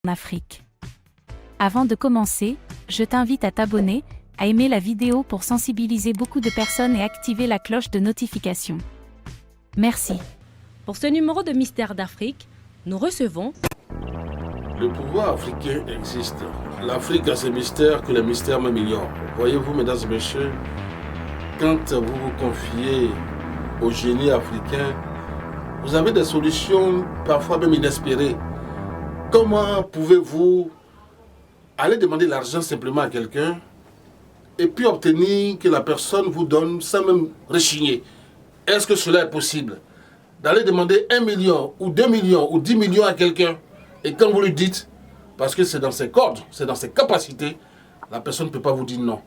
en Afrique. Avant de commencer, je t'invite à t'abonner, à aimer la vidéo pour sensibiliser beaucoup de personnes et activer la cloche de notification. Merci. Pour ce numéro de Mystère d'Afrique, nous recevons... Le pouvoir africain existe. L'Afrique a ses mystères que les mystères même ignorent. Voyez-vous, mesdames et messieurs, quand vous vous confiez au génie africain, vous avez des solutions parfois même inespérées. Comment pouvez-vous aller demander l'argent simplement à quelqu'un et puis obtenir que la personne vous donne sans même rechigner? Est-ce que cela est possible? D'aller demander 1 million ou 2 millions ou 10 millions à quelqu'un et quand vous lui dites, parce que c'est dans ses cordes, c'est dans ses capacités, la personne ne peut pas vous dire non.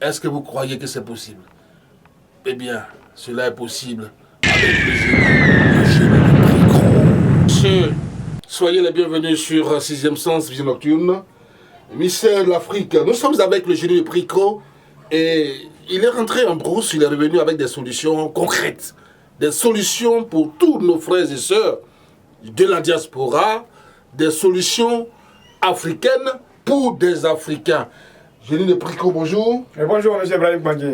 Est-ce que vous croyez que c'est possible? Eh bien, cela est possible avec le génie de Pricro. Monsieur, soyez les bienvenus sur 6e Sens Vision Nocturne. Mystère de l'Afrique, nous sommes avec le génie de Pricro et il est rentré en brousse, il est revenu avec des solutions concrètes. Des solutions pour tous nos frères et sœurs de la diaspora, des solutions africaines pour des Africains. Génie de Pricro, bonjour. Et bonjour, M. Ibrahim Bandji.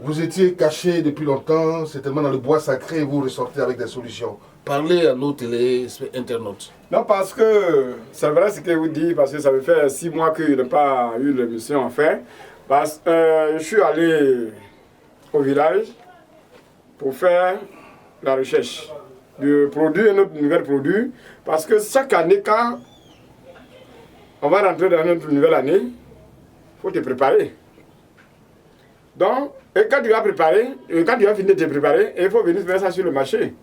Vous étiez caché depuis longtemps, certainement dans le bois sacré, et vous ressortez avec des solutions. Parlez à nos télé-internautes. Non, parce que c'est vrai ce que vous dites, parce que ça me fait 6 mois que je n'ai pas eu l'émission en fait. Parce que je suis allé au village pour faire la recherche de produits, un autre nouvel produit. Parce que chaque année, quand on va rentrer dans notre nouvelle année, il faut te préparer. Donc, et quand tu vas préparer, et quand tu vas finir de te préparer, il faut venir mettre ça sur le marché.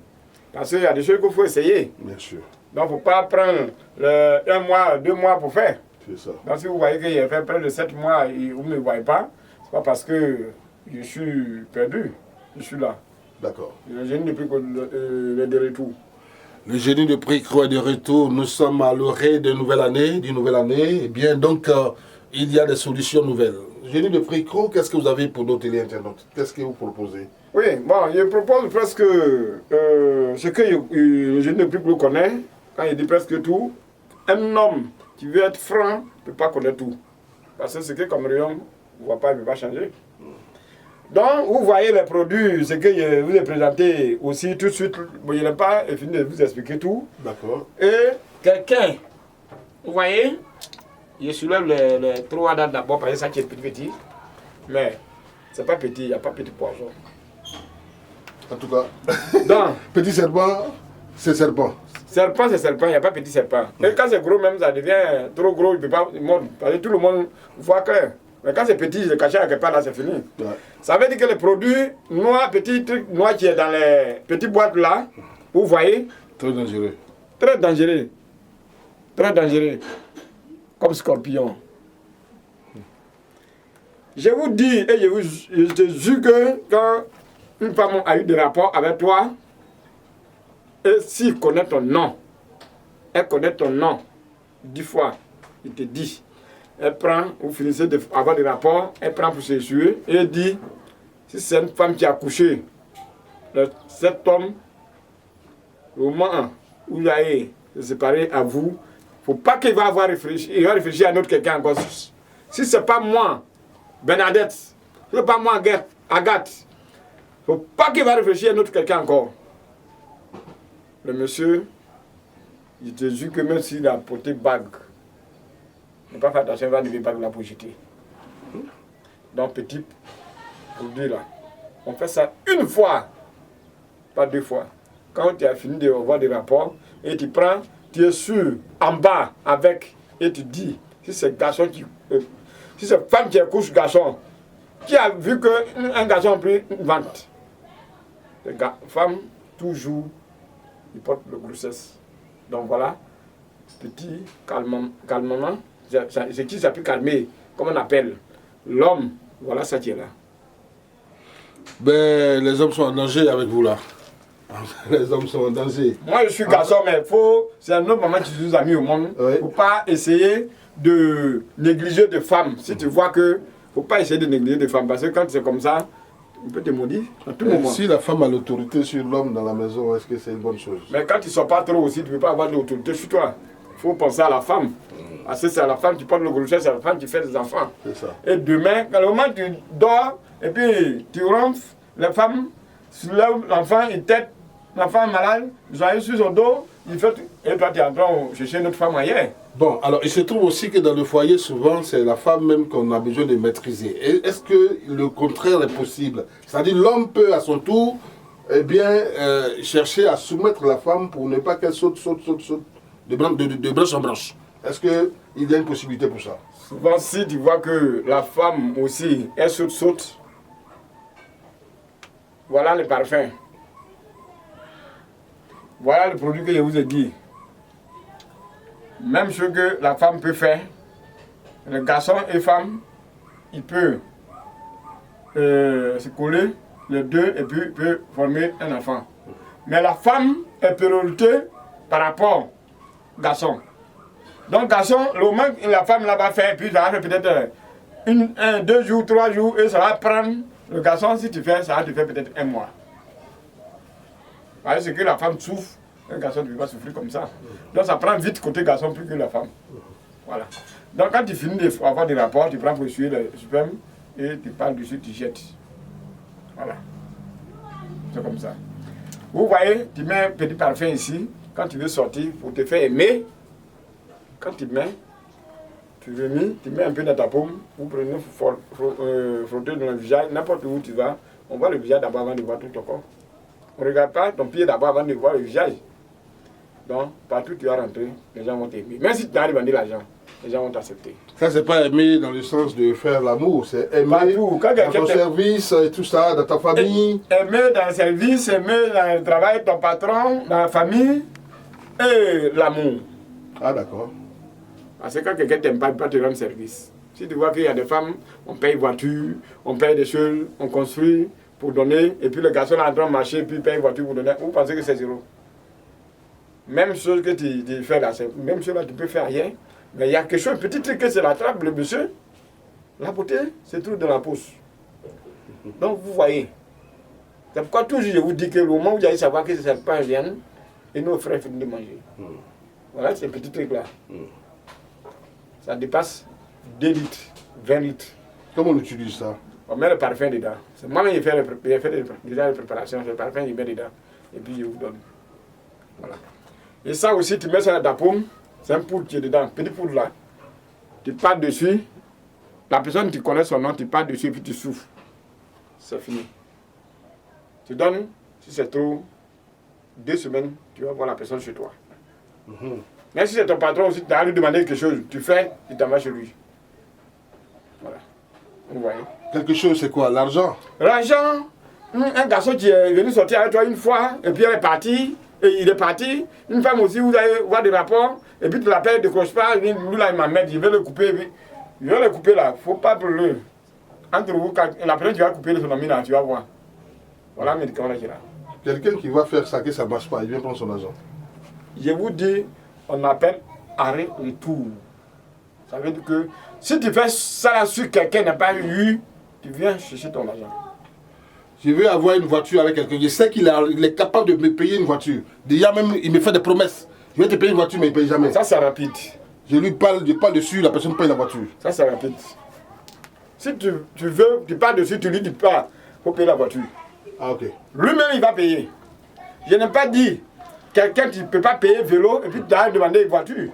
Parce qu'il y a des choses qu'il faut essayer. Bien sûr. Donc, il ne faut pas prendre 1 mois, 2 mois pour faire. C'est ça. Donc, si vous voyez qu'il a fait près de 7 mois et vous ne me voyez pas, ce n'est pas parce que je suis perdu. Je suis là. D'accord. Le génie depuis de retour. Le génie de Pricro est de retour. Nous sommes à l'orée d'une nouvelle année. Eh bien, donc, il y a des solutions nouvelles. Génie de Pricro, qu'est-ce que vous avez pour nos télé-internautes? Qu'est-ce que vous proposez? Oui, bon, je propose presque ce que le génie de Pricro connaît, quand il dit presque tout. Un homme qui veut être franc ne peut pas connaître tout. Parce que ce que comme rayon, on ne voit pas, il ne peut pas changer. Donc, vous voyez les produits, ce que je vous ai présenté aussi tout de suite. Bon, je n'ai pas fini de vous expliquer tout. D'accord. Et quelqu'un, vous voyez, je soulève les 3 dates d'abord parce que ça qui est petit. Mais ce n'est pas petit, il n'y a pas petit poisson. En tout cas, Donc, petit serpent, c'est serpent. serpent, c'est serpent, il n'y a pas petit serpent. Et quand c'est gros, même ça devient trop gros, il ne peut pas mordre. Parce que tout le monde voit clair. Mais quand c'est petit, je le cache quelque part, là, c'est fini. Ouais. Ça veut dire que les produits noirs, petits trucs noirs qui est dans les petites boîtes là, vous voyez, Très dangereux. très dangereux. Très dangereux. Comme scorpion. Je vous dis, et je te jure que quand une femme a eu des rapports avec toi, et s'il connaît ton nom, elle connaît ton nom 10 fois, il te dit. Elle prend, vous finissez d'avoir des rapports, elle prend pour s'essuyer et elle dit, si c'est une femme qui a couché, cet homme, au moment où il a été séparé à vous, il ne faut pas qu'il va avoir réfléchi, il va réfléchir à un autre quelqu'un encore. Si ce n'est pas moi, Bernadette, si ce n'est pas moi, Agathe, il ne faut pas qu'il va réfléchir à un autre quelqu'un encore. Le monsieur, je te jure que même s'il a porté bague, ne pas faire attention, il va lever bague là pour jeter. Donc petit produit là, on fait ça une fois, pas 2 fois. Quand tu as fini de voir des rapports, et tu prends, tu es sûr, en bas avec, et tu dis, si c'est garçon qui... si c'est femme qui accouche garçon, qui a vu qu'un garçon a pris une vente. Femme, toujours, il porte le grossesse. Donc voilà, petit calmement, c'est qui ça peut calmer, comme on appelle l'homme, voilà ça qui est là. Ben, les hommes sont en danger avec vous là. Les hommes sont en danger. Moi je suis garçon, mais c'est un autre moment qui nous a mis au monde. Il ne faut pas essayer de négliger des femmes. Si tu vois que, il ne faut pas essayer de négliger des femmes, parce que quand c'est comme ça, on peut te maudire à tout moment. Si la femme a l'autorité sur l'homme dans la maison, est-ce que c'est une bonne chose? Mais quand tu ne sors pas trop aussi, tu ne peux pas avoir de l'autorité sur toi. Il faut penser à la femme. Parce que c'est à la femme qui porte le grossesse, c'est à la femme qui fait des enfants. C'est ça. Et demain, quand le moment où tu dors, et puis tu rentres, la femme soulève l'enfant, il tête, l'enfant est malade, vous allez sur son dos, il fait, et toi tu es en train de chercher une autre femme ailleurs. Bon, alors il se trouve aussi que dans le foyer, souvent, c'est la femme même qu'on a besoin de maîtriser. Et est-ce que le contraire est possible? C'est-à-dire l'homme peut à son tour eh bien, chercher à soumettre la femme pour ne pas qu'elle saute de branche en branche. Est-ce qu'il y a une possibilité pour ça? Souvent, si tu vois que la femme aussi, elle saute, voilà le parfum. Voilà le produit que je vous ai dit. Même ce que la femme peut faire, le garçon et femme, il peut se coller les deux et puis peut former un enfant. Mais la femme est priorité par rapport au garçon. Donc garçon, le moment que la femme là va faire, puis ça va faire peut-être 1, 2 jours, 3 jours, et ça va prendre le garçon, si tu fais, ça va te faire peut-être 1 mois. Parce que la femme souffre, un garçon ne peut pas souffrir comme ça. Donc ça prend vite côté garçon plus que la femme. Voilà. Donc quand tu finis d'avoir des rapports, tu prends pour essuyer le sperme et tu parles dessus, tu jettes. Voilà. C'est comme ça. Vous voyez, tu mets un petit parfum ici, quand tu veux sortir pour te faire aimer, quand tu mets, tu mets un peu dans ta paume, vous prenez, frottez dans le visage, n'importe où tu vas, on voit le visage d'abord avant de voir tout ton corps. On ne regarde pas ton pied d'abord avant de voir le visage. Donc, partout où tu vas rentrer, les gens vont t'aimer. Même si tu arrives à demander l'argent, les gens vont t'accepter. Ça, c'est pas aimer dans le sens de faire l'amour, c'est aimer Partout. dans ton service et tout ça, dans ta famille. Aimer dans le service, aimer dans le travail, ton patron, dans la famille et l'amour. Ah, d'accord. Parce que quand quelqu'un t'aime pas, il ne peut pas te rendre service. Si tu vois qu'il y a des femmes, on paye voiture, on paye des choses, on construit pour donner, et puis le garçon est en train de marcher, puis il paye voiture pour donner, vous pensez que c'est zéro. Même chose que tu fais là, même chose là, tu peux faire rien. Mais il y a quelque chose, un petit truc que c'est la trappe, le monsieur. La beauté, c'est tout dans la poche. Donc vous voyez. C'est pourquoi toujours je vous dis que le moment où vous allez savoir que ces serpents viennent, et nos frères finissent de manger. Voilà, c'est un petit truc là. Ça dépasse 2 litres, 20 litres. Comment on utilise ça? On met le parfum dedans. C'est moi-même qui fais déjà les préparations, le parfum, je mets dedans. Et puis je vous donne. Voilà. Et ça aussi, tu mets ça dans ta paume. C'est un poudre qui est dedans, petit poudre là. Tu pars dessus. La personne, tu connais son nom, tu pars dessus et puis tu souffles. C'est fini. Tu donnes, si c'est trop, 2 semaines, tu vas voir la personne chez toi. Même si c'est ton patron aussi, tu as lui demander quelque chose, tu fais, il t'en va chez lui. Voilà. Vous voyez. Quelque chose, c'est quoi? L'argent? L'argent, un garçon qui est venu sortir avec toi une fois, et puis elle est partie, et il est parti. Une femme aussi, vous allez voir des rapports, et puis tu l'appelles, il ne décroche pas, lui là, il m'emmène, je vais le couper, je vais le couper là, il ne faut pas pour le. Entre vous, la personne qui va couper son ami là, tu vas voir. Voilà le médicament là qui est là. Quelqu'un qui va faire ça, que ça ne marche pas, il vient prendre son argent. Je vous dis, on appelle arrêt retour. Ça veut dire que si tu fais ça sur quelqu'un n'a pas eu, tu viens chercher ton argent. Je veux avoir une voiture avec quelqu'un. Je sais qu'il est capable de me payer une voiture. Déjà même, il me fait des promesses. Je vais te payer une voiture, mais il ne paye jamais. Ça, c'est rapide. Je lui parle, je parle dessus, la personne paye la voiture. Ça, c'est rapide. Si tu veux, tu parles dessus, tu lui dis pas, il faut payer la voiture. Ah, ok. Lui-même, il va payer. Je n'ai pas dit quelqu'un qui ne peut pas payer vélo et puis tu as demandé une voiture.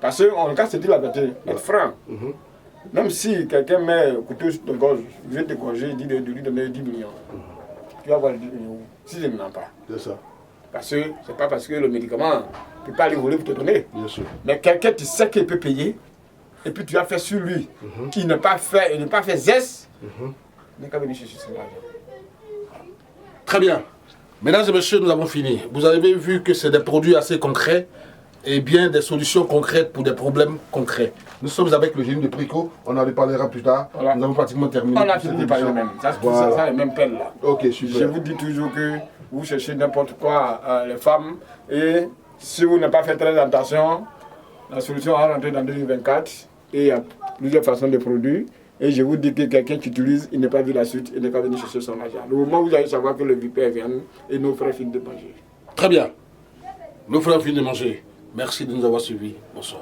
Parce qu'en cas, c'est dit la vérité, être franc. Même si quelqu'un met un couteau sur ton gorge, je vais te gorger, il dit de lui donner 10 millions. Tu vas avoir 10 millions. Si je ne mens pas. C'est ça. Parce que ce n'est pas parce que le médicament ne peut pas aller voler pour te donner. Bien sûr. Mais quelqu'un, tu sais qu'il peut payer, et puis tu as fait sur lui, qui n'a pas fait, zeste, il n'est qu'à venir chercher son argent. Très bien. Mesdames et messieurs, nous avons fini. Vous avez vu que c'est des produits assez concrets et bien des solutions concrètes pour des problèmes concrets. Nous sommes avec le génie de Pricot, on en reparlera plus tard. Voilà. Nous avons pratiquement terminé. On a fini de parler même. Ça, voilà. Ça, les mêmes peines là. Ok, super. Je vous dis toujours que vous cherchez n'importe quoi, les femmes, et si vous n'avez pas fait très attention, la solution va rentrer dans 2024 et il y a plusieurs façons de produire. Et je vous dis que quelqu'un qui utilise, il n'a pas vu la suite, il n'est pas venu chercher son argent. Le moment où vous allez savoir que le vipère vient et nos frères finissent de manger. Très bien. Nos frères finissent de manger. Merci de nous avoir suivis. Bonsoir.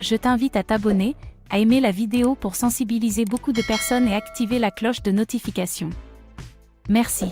Je t'invite à t'abonner, à aimer la vidéo pour sensibiliser beaucoup de personnes et activer la cloche de notification. Merci.